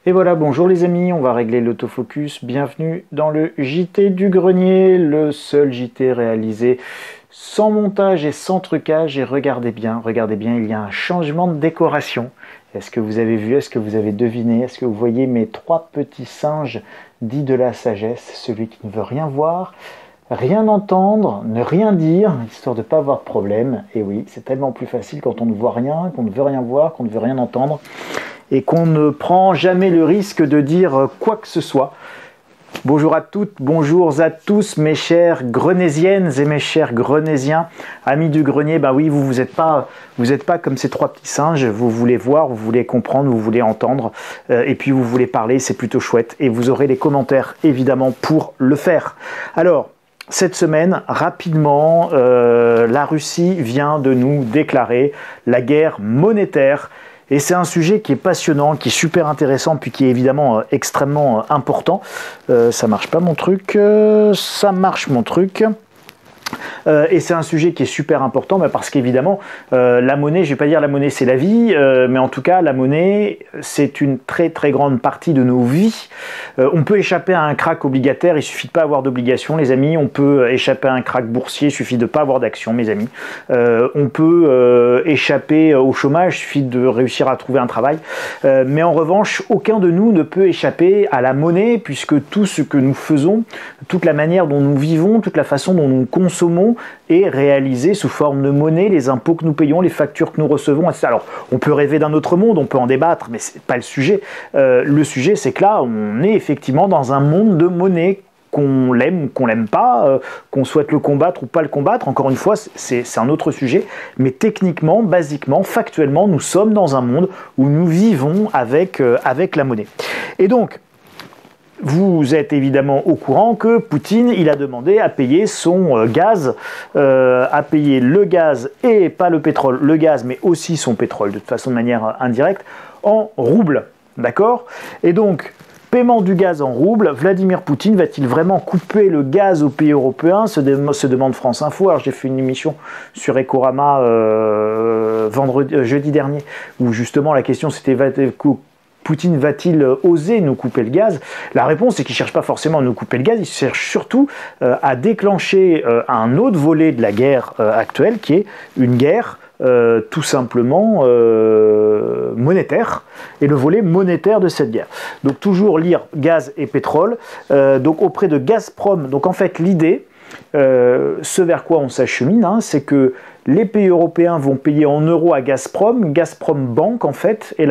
Et voilà, bonjour les amis, on va régler l'autofocus. Bienvenue dans le JT du grenier, le seul JT réalisé sans montage et sans trucage. Et regardez bien, il y a un changement de décoration. Est-ce que vous avez vu, est-ce que vous avez deviné, est-ce que vous voyez mes trois petits singes dits de la sagesse, celui qui ne veut rien voir, rien entendre, ne rien dire, histoire de ne pas avoir de problème. Et oui, c'est tellement plus facile quand on ne voit rien, qu'on ne veut rien voir, qu'on ne veut rien entendre, et qu'on ne prend jamais le risque de dire quoi que ce soit. Bonjour à toutes, bonjour à tous mes chères grenésiennes et mes chers grenésiens, amis du grenier. Ben oui, vous n'êtes pas comme ces trois petits singes, vous voulez voir, vous voulez comprendre, vous voulez entendre, et puis vous voulez parler, c'est plutôt chouette. Et vous aurez les commentaires évidemment pour le faire. Alors, cette semaine, rapidement, la Russie vient de nous déclarer la guerre monétaire. Et c'est un sujet qui est passionnant, qui est super intéressant, puis qui est évidemment extrêmement important. Ça marche pas mon truc, ça marche mon truc. Et c'est un sujet qui est super important parce qu'évidemment la monnaie, je vais pas dire la monnaie c'est la vie, mais en tout cas la monnaie c'est une très très grande partie de nos vies. On peut échapper à un krach obligataire, il suffit de pas avoir d'obligation les amis. On peut échapper à un krach boursier, il suffit de pas avoir d'action mes amis. On peut échapper au chômage, il suffit de réussir à trouver un travail. Mais en revanche aucun de nous ne peut échapper à la monnaie, puisque tout ce que nous faisons, toute la manière dont nous vivons, toute la façon dont nous consommons est réalisé sous forme de monnaie, les impôts que nous payons, les factures que nous recevons, etc. Alors, on peut rêver d'un autre monde, on peut en débattre, mais c'est pas le sujet. Le sujet, c'est que là, on est effectivement dans un monde de monnaie, qu'on l'aime ou qu'on l'aime pas, qu'on souhaite le combattre ou pas le combattre. Encore une fois, c'est un autre sujet, mais techniquement, basiquement, factuellement, nous sommes dans un monde où nous vivons avec la monnaie. Et donc, vous êtes évidemment au courant que Poutine, il a demandé à payer son gaz, à payer le gaz et pas le pétrole, le gaz, mais aussi son pétrole, de toute façon de manière indirecte, en roubles, d'accord? Et donc, paiement du gaz en roubles, Vladimir Poutine va-t-il vraiment couper le gaz aux pays européens, se demande France Info. Alors j'ai fait une émission sur Ecorama jeudi dernier, où justement la question c'était Poutine va-t-il oser nous couper le gaz? La réponse, c'est qu'il ne cherche pas forcément à nous couper le gaz, il cherche surtout à déclencher un autre volet de la guerre actuelle, qui est une guerre tout simplement monétaire, et le volet monétaire de cette guerre. Donc toujours lire gaz et pétrole, donc auprès de Gazprom. Donc en fait l'idée, ce vers quoi on s'achemine, c'est que les pays européens vont payer en euros à Gazprom. Gazprom Bank, en fait, est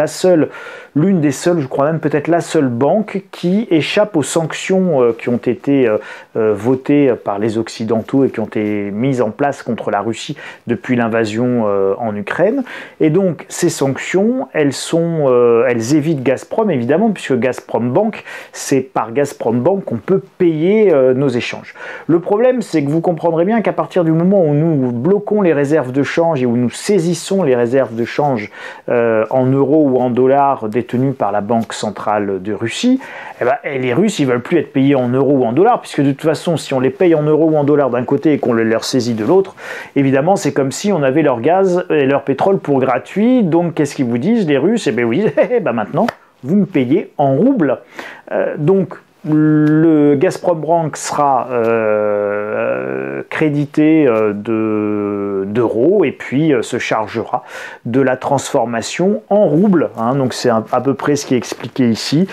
l'une des seules, je crois même peut-être la seule banque qui échappe aux sanctions qui ont été votées par les Occidentaux et qui ont été mises en place contre la Russie depuis l'invasion en Ukraine. Et donc, ces sanctions, elles évitent Gazprom, évidemment, puisque Gazprom Bank, c'est par Gazprom Bank qu'on peut payer nos échanges. Le problème, c'est que vous comprendrez bien qu'à partir du moment où nous bloquons les réserves de change et où nous saisissons les réserves de change en euros ou en dollars détenues par la Banque centrale de Russie, les Russes ils veulent plus être payés en euros ou en dollars, puisque de toute façon si on les paye en euros ou en dollars d'un côté et qu'on leur saisit de l'autre, évidemment c'est comme si on avait leur gaz et leur pétrole pour gratuit. Donc qu'est-ce qu'ils vous disent les Russes? Eh bien oui, maintenant vous me payez en roubles. Donc le Gazprom Bank sera crédité d'euros et puis se chargera de la transformation en roubles. Donc c'est à peu près ce qui est expliqué ici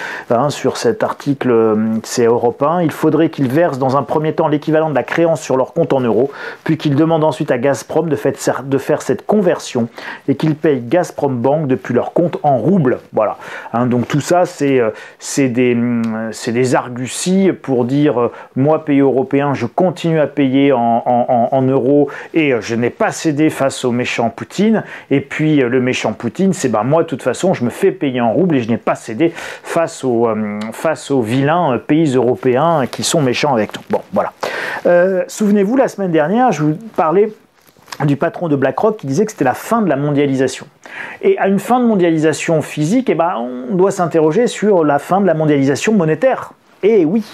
sur cet article, c'est Europe 1. Il faudrait qu'ils versent dans un premier temps l'équivalent de la créance sur leur compte en euros, puis qu'ils demandent ensuite à Gazprom de faire cette conversion et qu'ils payent Gazprom Bank depuis leur compte en roubles. Voilà. Donc tout ça c'est des arguties pour dire moi pays européen je continue à payer en euros et je n'ai pas cédé face au méchant Poutine, et puis le méchant Poutine c'est moi de toute façon je me fais payer en roubles et je n'ai pas cédé face aux vilains pays européens qui sont méchants avec nous. Bon voilà. Souvenez-vous la semaine dernière je vous parlais du patron de BlackRock qui disait que c'était la fin de la mondialisation. Et à une fin de mondialisation physique, on doit s'interroger sur la fin de la mondialisation monétaire. Et oui,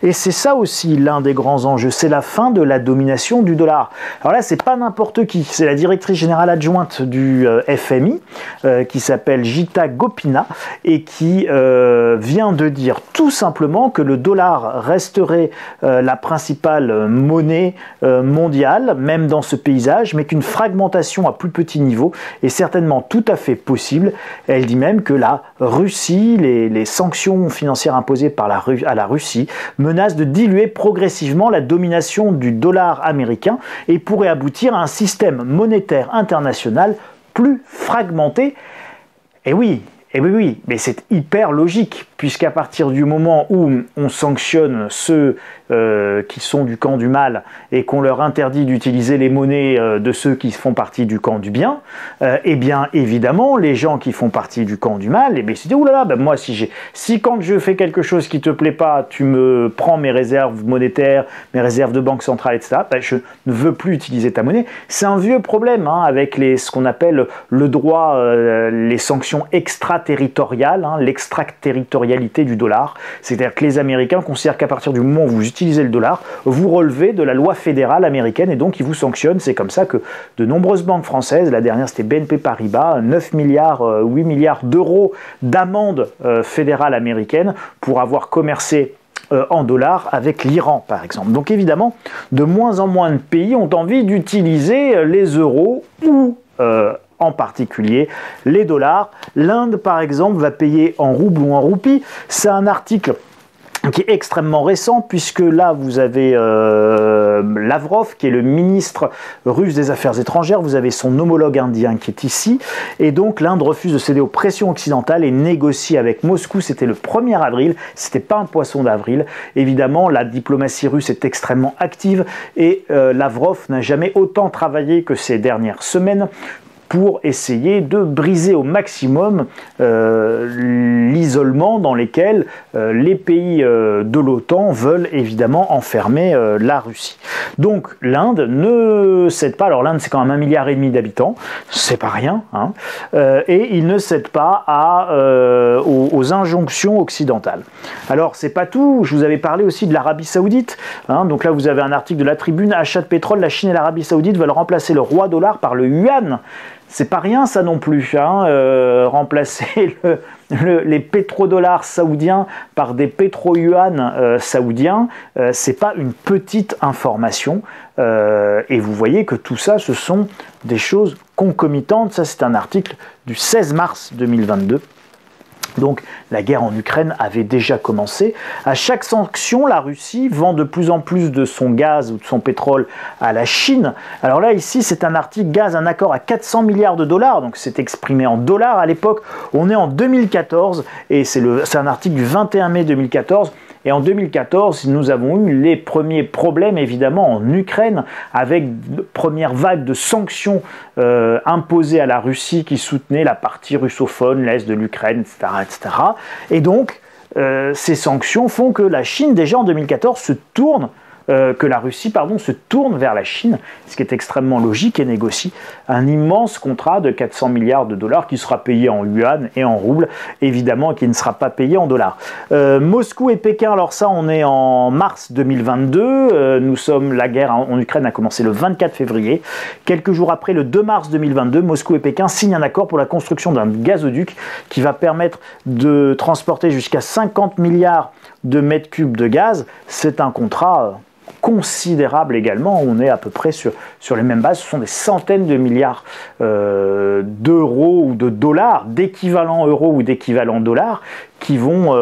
et c'est ça aussi l'un des grands enjeux, c'est la fin de la domination du dollar. Alors là, c'est pas n'importe qui, c'est la directrice générale adjointe du FMI, qui s'appelle Gita Gopinath, et qui vient de dire tout simplement que le dollar resterait la principale monnaie mondiale, même dans ce paysage, mais qu'une fragmentation à plus petit niveau est certainement tout à fait possible. Elle dit même que la Russie, les sanctions financières imposées par à la Russie menacent de diluer progressivement la domination du dollar américain et pourrait aboutir à un système monétaire international plus fragmenté. Et oui, mais c'est hyper logique, puisqu'à partir du moment où on sanctionne ceux qui sont du camp du mal et qu'on leur interdit d'utiliser les monnaies de ceux qui font partie du camp du bien, eh bien évidemment les gens qui font partie du camp du mal, eh bien c'est oulala, ben moi si quand je fais quelque chose qui te plaît pas, tu me prends mes réserves monétaires, mes réserves de banque centrale, etc., ben je ne veux plus utiliser ta monnaie. C'est un vieux problème avec ce qu'on appelle le droit, les sanctions extraterritoriales, l'extraterritorialité du dollar. C'est-à-dire que les Américains considèrent qu'à partir du moment où vous utilisez le dollar, vous relevez de la loi fédérale américaine et donc ils vous sanctionnent. C'est comme ça que de nombreuses banques françaises, la dernière c'était BNP Paribas, 8 milliards d'euros d'amende fédérale américaine pour avoir commercé en dollars avec l'Iran par exemple. Donc évidemment, de moins en moins de pays ont envie d'utiliser les euros ou en particulier les dollars. L'Inde par exemple va payer en roubles ou en roupies. C'est un article qui est extrêmement récent, puisque là vous avez Lavrov qui est le ministre russe des Affaires étrangères, vous avez son homologue indien qui est ici, et donc l'Inde refuse de céder aux pressions occidentales et négocie avec Moscou. C'était le 1er avril, c'était pas un poisson d'avril. Évidemment la diplomatie russe est extrêmement active et Lavrov n'a jamais autant travaillé que ces dernières semaines pour essayer de briser au maximum l'isolement dans lequel les pays de l'OTAN veulent évidemment enfermer la Russie. Donc l'Inde ne cède pas, alors l'Inde c'est quand même 1,5 milliard d'habitants, c'est pas rien, et il ne cède pas aux injonctions occidentales. Alors c'est pas tout, je vous avais parlé aussi de l'Arabie Saoudite, donc là vous avez un article de la Tribune, achat de pétrole, la Chine et l'Arabie Saoudite veulent remplacer le roi dollar par le yuan. C'est pas rien ça non plus, remplacer les pétrodollars saoudiens par des pétro-yuan saoudiens, c'est pas une petite information. Et vous voyez que tout ça, ce sont des choses concomitantes. Ça, c'est un article du 16 mars 2022. Donc la guerre en Ukraine avait déjà commencé. À chaque sanction, la Russie vend de plus en plus de son gaz ou de son pétrole à la Chine. Alors là, ici, c'est un article gaz, un accord à 400 milliards de dollars. Donc c'est exprimé en dollars à l'époque. On est en 2014 et c'est un article du 21 mai 2014. Et en 2014, nous avons eu les premiers problèmes, évidemment, en Ukraine, avec une première vague de sanctions imposées à la Russie qui soutenait la partie russophone, l'Est de l'Ukraine, etc., etc. Et donc, ces sanctions font que la Chine, déjà en 2014, que la Russie se tourne vers la Chine, ce qui est extrêmement logique, et négocie un immense contrat de 400 milliards de dollars qui sera payé en yuan et en roubles, évidemment, et qui ne sera pas payé en dollars. Moscou et Pékin, alors ça, on est en mars 2022, la guerre en Ukraine a commencé le 24 février. Quelques jours après, le 2 mars 2022, Moscou et Pékin signent un accord pour la construction d'un gazoduc qui va permettre de transporter jusqu'à 50 milliards de mètres cubes de gaz. C'est un contrat considérable également, on est à peu près sur les mêmes bases, ce sont des centaines de milliards d'euros ou de dollars, d'équivalent euros ou d'équivalent dollars, qui vont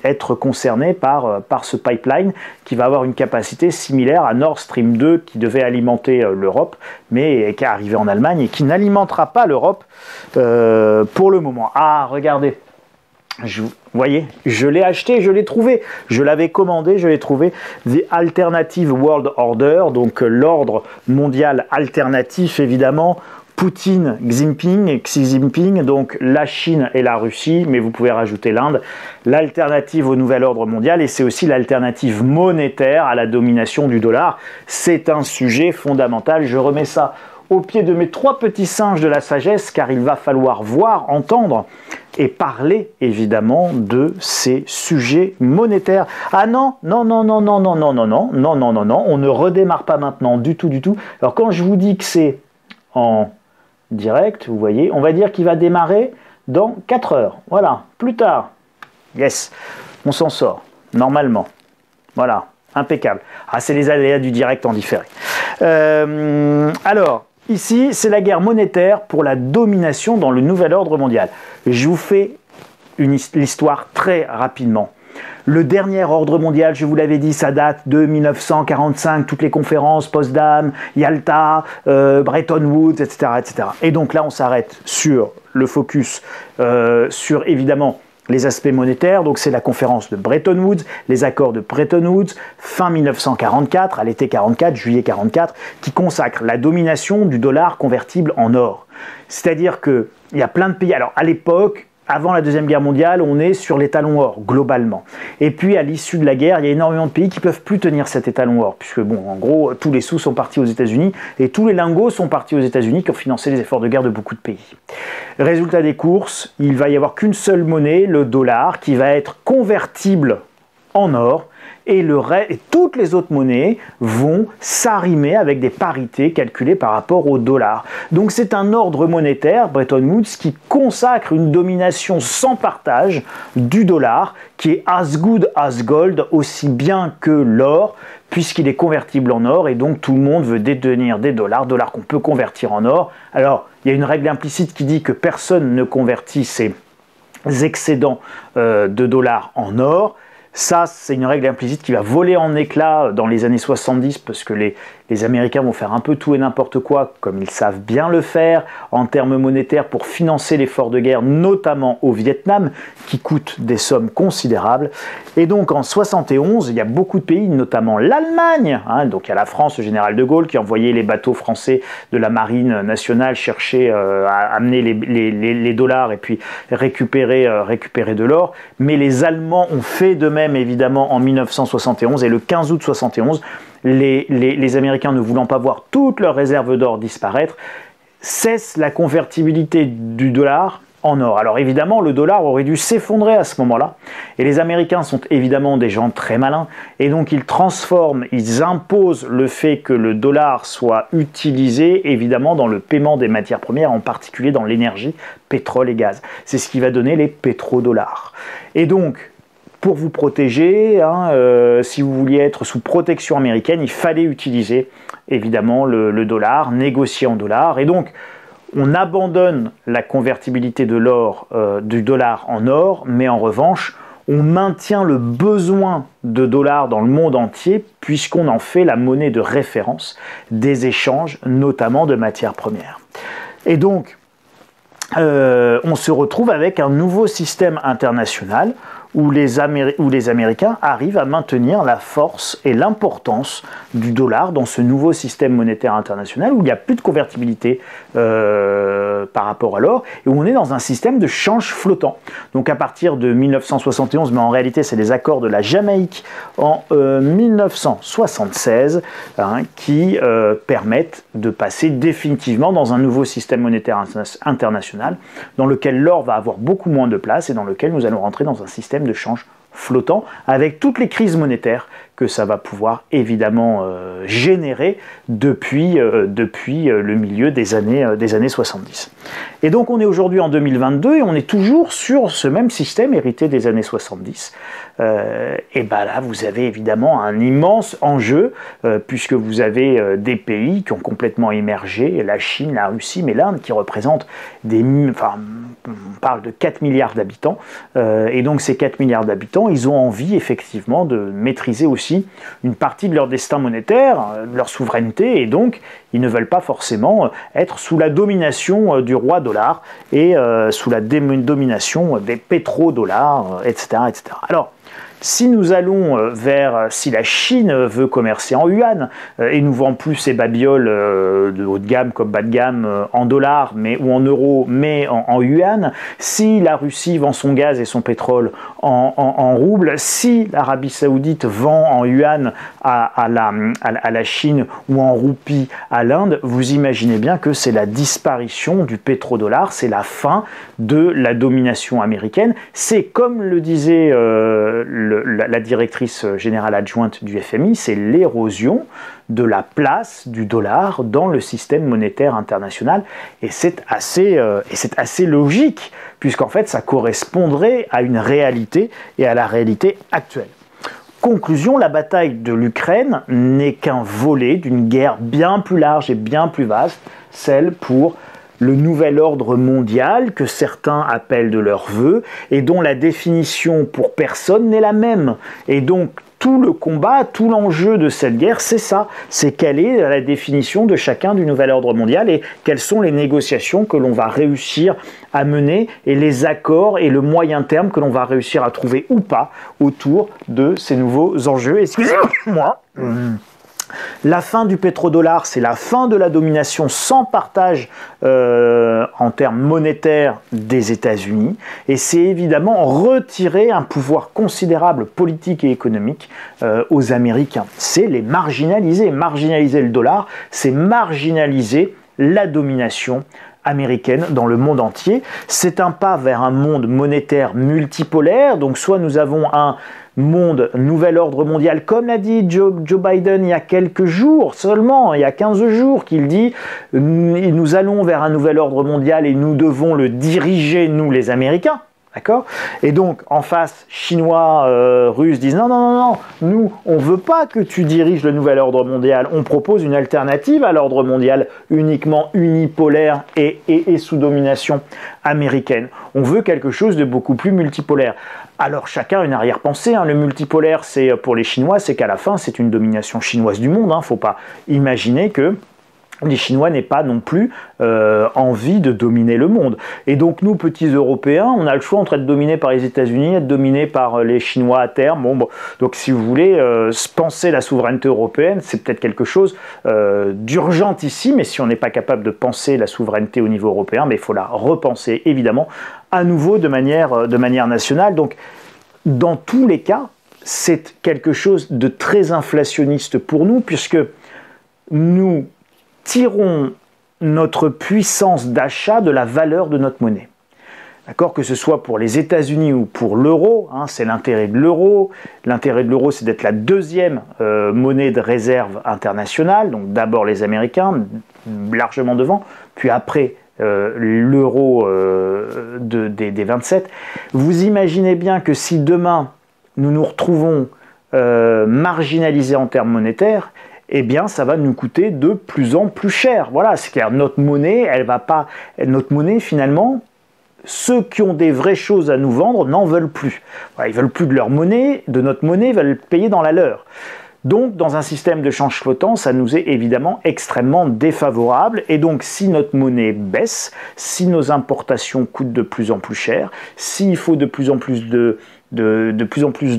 être concernés par ce pipeline qui va avoir une capacité similaire à Nord Stream 2 qui devait alimenter l'Europe, mais qui est arrivé en Allemagne et qui n'alimentera pas l'Europe pour le moment. Ah, regardez, vous voyez, je l'ai acheté, je l'ai trouvé, je l'avais commandé, je l'ai trouvé, The Alternative World Order, donc l'ordre mondial alternatif évidemment, Poutine, Xi Jinping, donc la Chine et la Russie, mais vous pouvez rajouter l'Inde, l'alternative au nouvel ordre mondial, et c'est aussi l'alternative monétaire à la domination du dollar. C'est un sujet fondamental, je remets ça au pied de mes 3 petits singes de la sagesse, car il va falloir voir, entendre et parler évidemment de ces sujets monétaires. Ah non, non, non, non, non, non, non, non, non, non, non, non, non, on ne redémarre pas maintenant du tout, du tout. Alors quand je vous dis que c'est en direct, vous voyez, on va dire qu'il va démarrer dans 4 heures. Voilà, plus tard. Yes, on s'en sort, normalement. Voilà, impeccable. Ah, c'est les aléas du direct en différé. Alors, ici, c'est la guerre monétaire pour la domination dans le nouvel ordre mondial. Je vous fais l'histoire très rapidement. Le dernier ordre mondial, je vous l'avais dit, ça date de 1945, toutes les conférences, Potsdam, Yalta, Bretton Woods, etc., etc. Et donc là, on s'arrête sur le focus, sur évidemment les aspects monétaires. Donc c'est la conférence de Bretton Woods, les accords de Bretton Woods, fin 1944, à l'été 44, juillet 44, qui consacrent la domination du dollar convertible en or. C'est-à-dire qu'il y a plein de pays. Alors à l'époque, avant la Deuxième Guerre mondiale, on est sur l'étalon or, globalement. Et puis, à l'issue de la guerre, il y a énormément de pays qui ne peuvent plus tenir cet étalon or, puisque, bon, en gros, tous les sous sont partis aux États-Unis, et tous les lingots sont partis aux États-Unis, qui ont financé les efforts de guerre de beaucoup de pays. Résultat des courses, il va y avoir qu'une seule monnaie, le dollar, qui va être convertible en or, et toutes les autres monnaies vont s'arrimer avec des parités calculées par rapport au dollar. Donc c'est un ordre monétaire, Bretton Woods, qui consacre une domination sans partage du dollar, qui est as good as gold, aussi bien que l'or, puisqu'il est convertible en or, et donc tout le monde veut détenir des dollars qu'on peut convertir en or. Alors, il y a une règle implicite qui dit que personne ne convertit ses excédents de dollars en or. Ça, c'est une règle implicite qui va voler en éclats dans les années 70 parce que les Américains vont faire un peu tout et n'importe quoi, comme ils savent bien le faire, en termes monétaires pour financer l'effort de guerre, notamment au Vietnam, qui coûte des sommes considérables. Et donc en 71, il y a beaucoup de pays, notamment l'Allemagne, donc il y a la France, le général de Gaulle, qui envoyait les bateaux français de la marine nationale chercher à amener les dollars et puis récupérer de l'or. Mais les Allemands ont fait de même, évidemment, en 1971, et le 15 août 71, les Américains, ne voulant pas voir toutes leurs réserves d'or disparaître, cessent la convertibilité du dollar en or. Alors évidemment, le dollar aurait dû s'effondrer à ce moment-là, et les Américains sont évidemment des gens très malins, et donc ils transforment, ils imposent le fait que le dollar soit utilisé évidemment dans le paiement des matières premières, en particulier dans l'énergie, pétrole et gaz. C'est ce qui va donner les pétrodollars. Et donc, pour vous protéger, si vous vouliez être sous protection américaine, il fallait utiliser évidemment le dollar, négocier en dollars. Et donc, on abandonne la convertibilité de l'or, du dollar en or, mais en revanche, on maintient le besoin de dollars dans le monde entier, puisqu'on en fait la monnaie de référence des échanges, notamment de matières premières. Et donc, on se retrouve avec un nouveau système international où les Américains arrivent à maintenir la force et l'importance du dollar dans ce nouveau système monétaire international où il n'y a plus de convertibilité par rapport à l'or et où on est dans un système de change flottant. Donc à partir de 1971, mais en réalité c'est les accords de la Jamaïque en 1976 qui permettent de passer définitivement dans un nouveau système monétaire international dans lequel l'or va avoir beaucoup moins de place et dans lequel nous allons rentrer dans un système de change flottant avec toutes les crises monétaires que ça va pouvoir évidemment générer depuis le milieu des années 70. Et donc on est aujourd'hui en 2022 et on est toujours sur ce même système hérité des années 70. Et ben là vous avez évidemment un immense enjeu puisque vous avez des pays qui ont complètement émergé, la Chine, la Russie, mais l'Inde qui représentent on parle de 4 milliards d'habitants et donc ces 4 milliards d'habitants, ils ont envie effectivement de maîtriser aussi une partie de leur destin monétaire, de leur souveraineté, et donc ils ne veulent pas forcément être sous la domination du roi dollar et sous la domination des pétrodollars, etc., etc. Alors, Si nous allons si la Chine veut commercer en yuan et nous vend plus ses babioles de haut de gamme comme bas de gamme en dollars ou en euros, mais en yuan, si la Russie vend son gaz et son pétrole en roubles, si l'Arabie Saoudite vend en yuan à la Chine ou en roupie à l'Inde, vous imaginez bien que c'est la disparition du pétrodollar, c'est la fin de la domination américaine. C'est comme le disait la directrice générale adjointe du FMI, c'est l'érosion de la place du dollar dans le système monétaire international. Et c'est assez logique, puisqu'en fait, ça correspondrait à une réalité et à la réalité actuelle. Conclusion, la bataille de l'Ukraine n'est qu'un volet d'une guerre bien plus large et bien plus vaste, celle pour le nouvel ordre mondial que certains appellent de leur vœu et dont la définition pour personne n'est la même. Et donc tout le combat, tout l'enjeu de cette guerre, c'est ça, c'est quelle est la définition de chacun du nouvel ordre mondial et quelles sont les négociations que l'on va réussir à mener et les accords et le moyen terme que l'on va réussir à trouver ou pas autour de ces nouveaux enjeux. Excusez-moi. La fin du pétrodollar, c'est la fin de la domination sans partage en termes monétaires des États-Unis et c'est évidemment retirer un pouvoir considérable politique et économique aux Américains. C'est les marginaliser. Marginaliser le dollar, c'est marginaliser la domination américaine dans le monde entier. C'est un pas vers un monde monétaire multipolaire, donc soit nous avons un monde, nouvel ordre mondial, comme l'a dit Joe Biden il y a quelques jours seulement, il y a 15 jours qu'il dit nous allons vers un nouvel ordre mondial et nous devons le diriger, nous les Américains. D'accord ? Et donc, en face, Chinois, Russes disent non, nous, on ne veut pas que tu diriges le nouvel ordre mondial. On propose une alternative à l'ordre mondial uniquement unipolaire et sous domination américaine. On veut quelque chose de beaucoup plus multipolaire. Alors, chacun a une arrière-pensée. Le multipolaire, c'est pour les Chinois, c'est qu'à la fin, c'est une domination chinoise du monde. Il ne faut pas imaginer que les Chinois n'aient pas non plus envie de dominer le monde. Et donc nous, petits Européens, on a le choix entre être dominés par les États-Unis et être dominés par les Chinois à terme. Donc si vous voulez penser la souveraineté européenne, c'est peut-être quelque chose d'urgent ici, mais si on n'est pas capable de penser la souveraineté au niveau européen, il faut la repenser évidemment à nouveau de manière nationale. Donc dans tous les cas, c'est quelque chose de très inflationniste pour nous, puisque nous tirons notre puissance d'achat de la valeur de notre monnaie. D'accord ? Que ce soit pour les États-Unis ou pour l'euro, c'est l'intérêt de l'euro. L'intérêt de l'euro, c'est d'être la deuxième monnaie de réserve internationale. Donc d'abord les Américains, largement devant, puis après l'euro des 27. Vous imaginez bien que si demain nous nous retrouvons marginalisés en termes monétaires, eh bien, ça va nous coûter de plus en plus cher. Voilà, c'est-à-dire notre monnaie, notre monnaie, finalement, ceux qui ont des vraies choses à nous vendre n'en veulent plus. Voilà, ils veulent plus de leur monnaie, de notre monnaie, ils veulent payer dans la leur. Donc, dans un système de change flottant, ça nous est évidemment extrêmement défavorable. Et donc, si notre monnaie baisse, si nos importations coûtent de plus en plus cher, s'il faut de plus en plus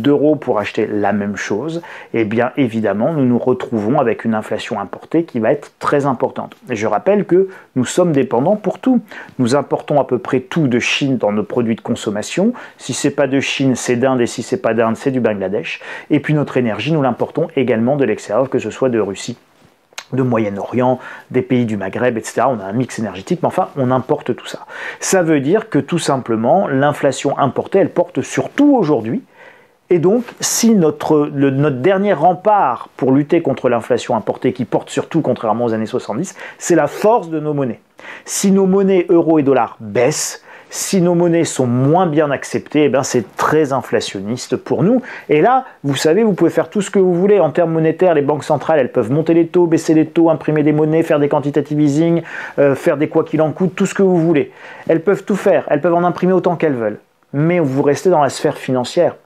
d'euros pour acheter la même chose, eh bien évidemment nous nous retrouvons avec une inflation importée qui va être très importante. Et je rappelle que nous sommes dépendants pour tout. Nous importons à peu près tout de Chine dans nos produits de consommation. Si c'est pas de Chine, c'est d'Inde, et si c'est pas d'Inde, c'est du Bangladesh. Et puis notre énergie, nous l'importons également de l'extérieur, que ce soit de Russie, de Moyen-Orient, des pays du Maghreb, etc. On a un mix énergétique, mais enfin, on importe tout ça. Ça veut dire que tout simplement, l'inflation importée, elle porte surtout aujourd'hui. Et donc, si notre dernier rempart pour lutter contre l'inflation importée, qui porte surtout, contrairement aux années 70, c'est la force de nos monnaies. Si nos monnaies euro et dollars baissent, si nos monnaies sont moins bien acceptées, eh bien c'est très inflationniste pour nous. Et là, vous savez, vous pouvez faire tout ce que vous voulez. En termes monétaires, les banques centrales, elles peuvent monter les taux, baisser les taux, imprimer des monnaies, faire des quantitative easing, faire des quoi qu'il en coûte, tout ce que vous voulez. Elles peuvent tout faire, elles peuvent en imprimer autant qu'elles veulent. Mais vous restez dans la sphère financière.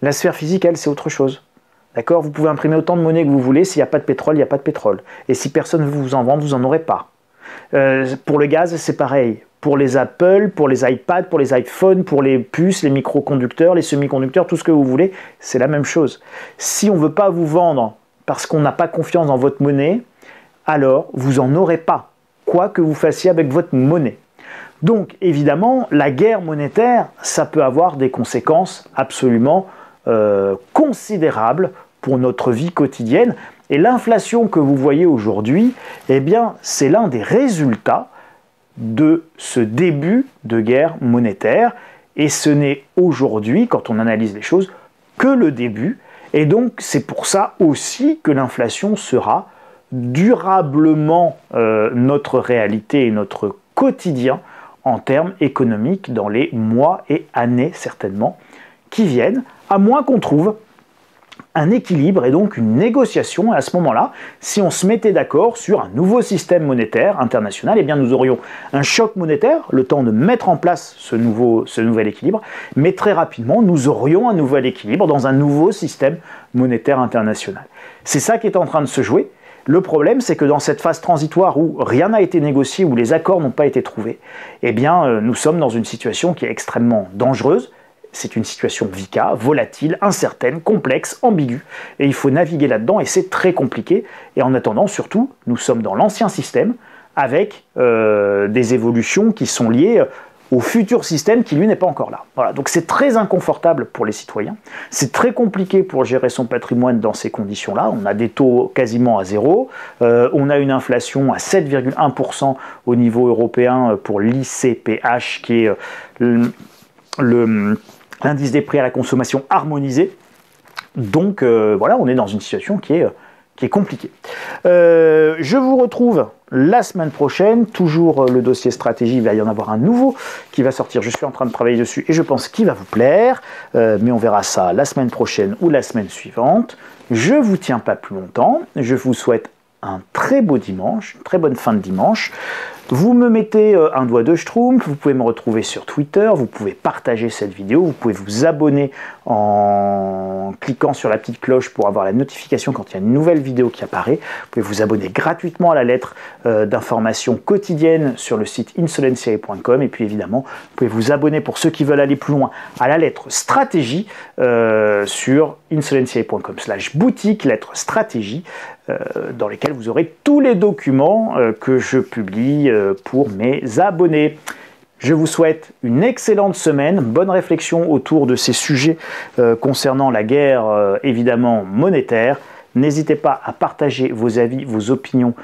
La sphère physique, elle, c'est autre chose. D'accord ? Vous pouvez imprimer autant de monnaie que vous voulez. S'il n'y a pas de pétrole, il n'y a pas de pétrole. Et si personne ne veut vous en vendre, vous n'en aurez pas. Pour le gaz, c'est pareil. pour les Apple, pour les iPads, pour les iPhones, pour les puces, les microconducteurs, les semi-conducteurs, tout ce que vous voulez, c'est la même chose. Si on ne veut pas vous vendre parce qu'on n'a pas confiance dans votre monnaie, alors vous n'en aurez pas, quoi que vous fassiez avec votre monnaie. Donc évidemment, la guerre monétaire, ça peut avoir des conséquences absolument considérables pour notre vie quotidienne. Et l'inflation que vous voyez aujourd'hui, eh bien, c'est l'un des résultats de ce début de guerre monétaire. Et ce n'est aujourd'hui, quand on analyse les choses, que le début. Et donc, c'est pour ça aussi que l'inflation sera durablement notre réalité et notre quotidien en termes économiques dans les mois et années certainement qui viennent, à moins qu'on trouve un équilibre et donc une négociation. Et à ce moment-là, si on se mettait d'accord sur un nouveau système monétaire international, eh bien nous aurions un choc monétaire, le temps de mettre en place ce nouvel équilibre, mais très rapidement, nous aurions un nouvel équilibre dans un nouveau système monétaire international. C'est ça qui est en train de se jouer. Le problème, c'est que dans cette phase transitoire où rien n'a été négocié, où les accords n'ont pas été trouvés, eh bien, nous sommes dans une situation qui est extrêmement dangereuse. C'est une situation VICA, volatile, incertaine, complexe, ambiguë, et il faut naviguer là-dedans, et c'est très compliqué. Et en attendant, surtout, nous sommes dans l'ancien système, avec des évolutions qui sont liées au futur système qui, lui, n'est pas encore là. Voilà. Donc c'est très inconfortable pour les citoyens, c'est très compliqué pour gérer son patrimoine dans ces conditions-là. On a des taux quasiment à zéro, on a une inflation à 7,1% au niveau européen pour l'ICPH, qui est l'indice des prix à la consommation harmonisé. Donc voilà, on est dans une situation qui est compliquée. Je vous retrouve la semaine prochaine, toujours le dossier stratégie, il va y en avoir un nouveau qui va sortir, je suis en train de travailler dessus et je pense qu'il va vous plaire, mais on verra ça la semaine prochaine ou la semaine suivante. Je ne vous tiens pas plus longtemps, je vous souhaite un très beau dimanche, une très bonne fin de dimanche. Vous me mettez un doigt de schtroumpf, vous pouvez me retrouver sur Twitter, vous pouvez partager cette vidéo, vous pouvez vous abonner en cliquant sur la petite cloche pour avoir la notification quand il y a une nouvelle vidéo qui apparaît. Vous pouvez vous abonner gratuitement à la lettre d'information quotidienne sur le site insolentiae.com et puis évidemment, vous pouvez vous abonner pour ceux qui veulent aller plus loin à la lettre stratégie sur insolentiae.com/boutique, lettre stratégie, dans lesquels vous aurez tous les documents que je publie pour mes abonnés. Je vous souhaite une excellente semaine, bonne réflexion autour de ces sujets concernant la guerre évidemment monétaire. N'hésitez pas à partager vos avis, vos opinions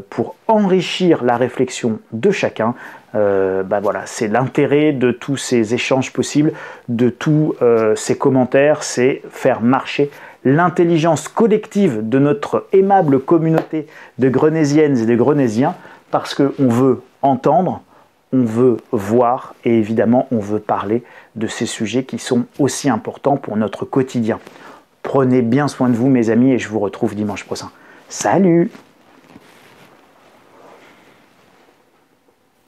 pour enrichir la réflexion de chacun. Voilà, c'est l'intérêt de tous ces échanges possibles, de tous ces commentaires, c'est faire marcher l'intelligence collective de notre aimable communauté de Grenaisiennes et de Grenaisiens, parce qu'on veut entendre, on veut voir et évidemment on veut parler de ces sujets qui sont aussi importants pour notre quotidien. Prenez bien soin de vous mes amis et je vous retrouve dimanche prochain. Salut!